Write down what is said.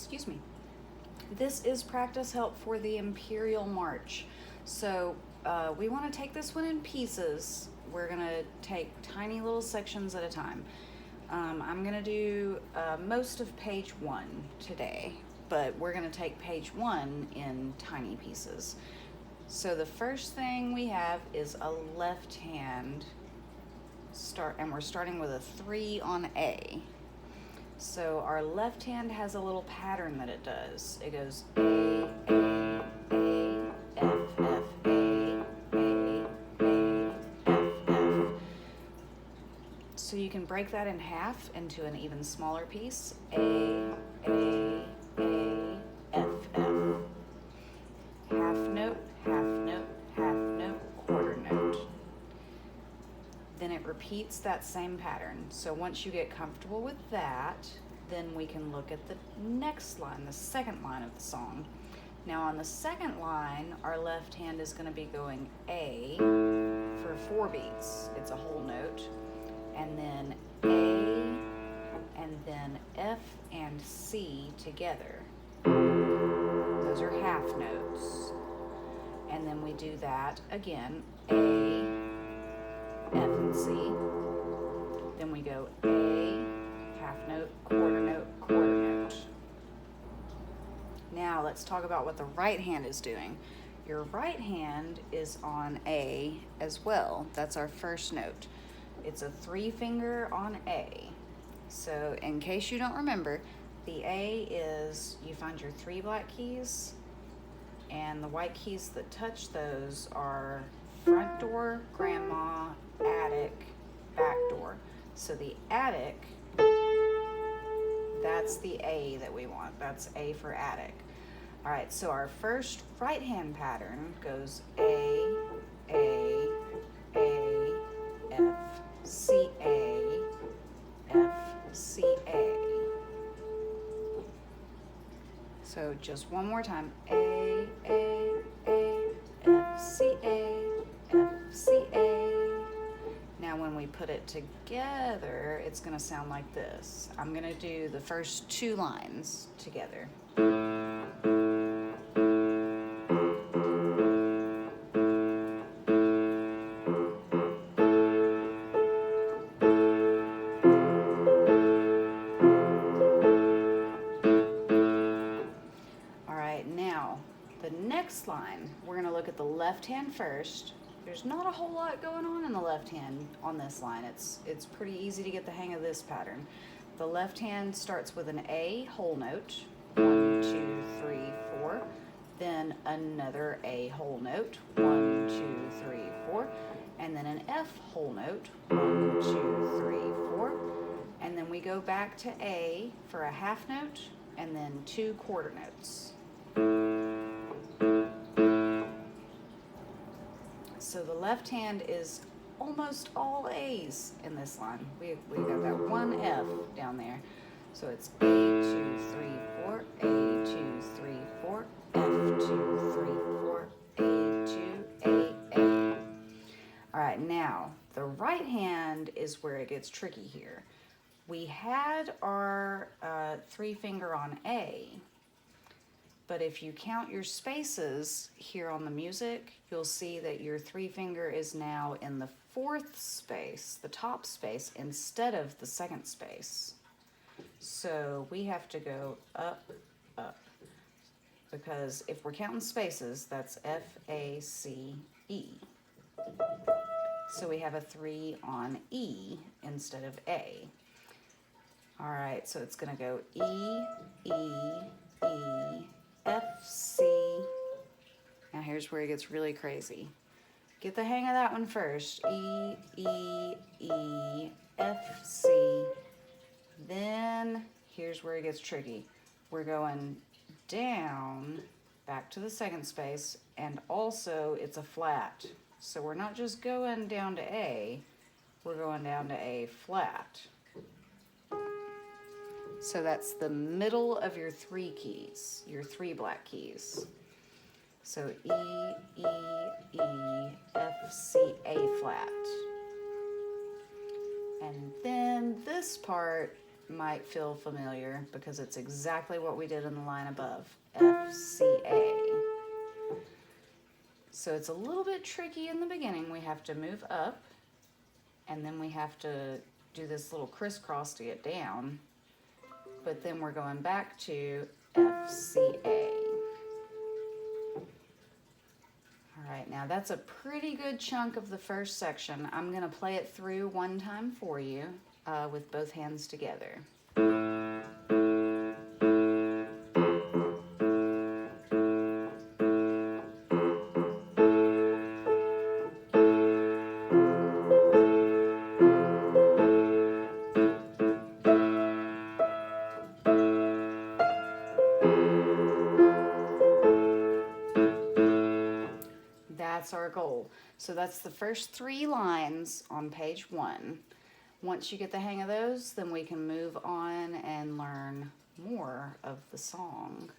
excuse me. This is practice help for the Imperial March. So we want to take this one in pieces. We're going to take tiny little sections at a time. I'm going to do most of page 1 today, but we're going to take page 1 in tiny pieces. So the first thing we have is a left hand start, and we're starting with a 3 on A. So our left hand has a little pattern that it does. It goes A, F, F, A, F, F. So you can break that in half into an even smaller piece. A, F, F. Half note, half note, half note, quarter note. Then it repeats that same pattern. So once you get comfortable with that, then we can look at the next line, the second line of the song. Now on the second line, our left hand is going to be going A for 4 beats. It's a whole note. And then A, and then F and C together. Those are half notes. And then we do that again, A, F and C. Then we go A, half note, quarter note, quarter note. Now let's talk about what the right hand is doing. Your right hand is on A as well. That's our first note. It's a 3 finger on A. So in case you don't remember, the A is, you find your 3 black keys, and the white keys that touch those are front door, grandma, attic, back door. So the attic, that's the A that we want. That's A for attic. All right, so our first right hand pattern goes A, F, C, A, F, C, A. So just one more time. A, F, C, A, F, C, A. Now when we put it together, it's going to sound like this. I'm going to do the first 2 lines together. Next line, we're going to look at the left hand first. There's not a whole lot going on in the left hand on this line. It's pretty easy to get the hang of this pattern. The left hand starts with an A whole note, 1, 2, 3, 4. Then another A whole note, 1, 2, 3, 4. And then an F whole note, 1, 2, 3, 4. And then we go back to A for a half note, and then 2 quarter notes. So the left hand is almost all A's in this line. We got that 1 F down there. So it's A, 2, 3, 4, A, 2, 3, 4, F, 2, 3, 4, A, 2, A. All right, now the right hand is where it gets tricky here. We had our 3 finger on A, but if you count your spaces here on the music, you'll see that your 3 finger is now in the 4th space, the top space, instead of the 2nd space. So we have to go up, up, because if we're counting spaces, that's F, A, C, E. So we have a 3 on E instead of A. All right, so it's gonna go E, E, E, F, C. Now here's where it gets really crazy. Get the hang of that one first. E, E, E, F, C. Then here's where it gets tricky. We're going down, back to the 2nd space, and also it's a flat. So we're not just going down to A, we're going down to A flat. So that's the middle of your 3 keys, your 3 black keys. So E, E, E, F, C, A flat. And then this part might feel familiar because it's exactly what we did in the line above, F, C, A. So it's a little bit tricky in the beginning. We have to move up, and then we have to do this little crisscross to get down. But then we're going back to F, C, A. All right, now that's a pretty good chunk of the first section. I'm gonna play it through one time for you with both hands together. That's our goal. So that's the first 3 lines on page 1. Once you get the hang of those, then we can move on and learn more of the song.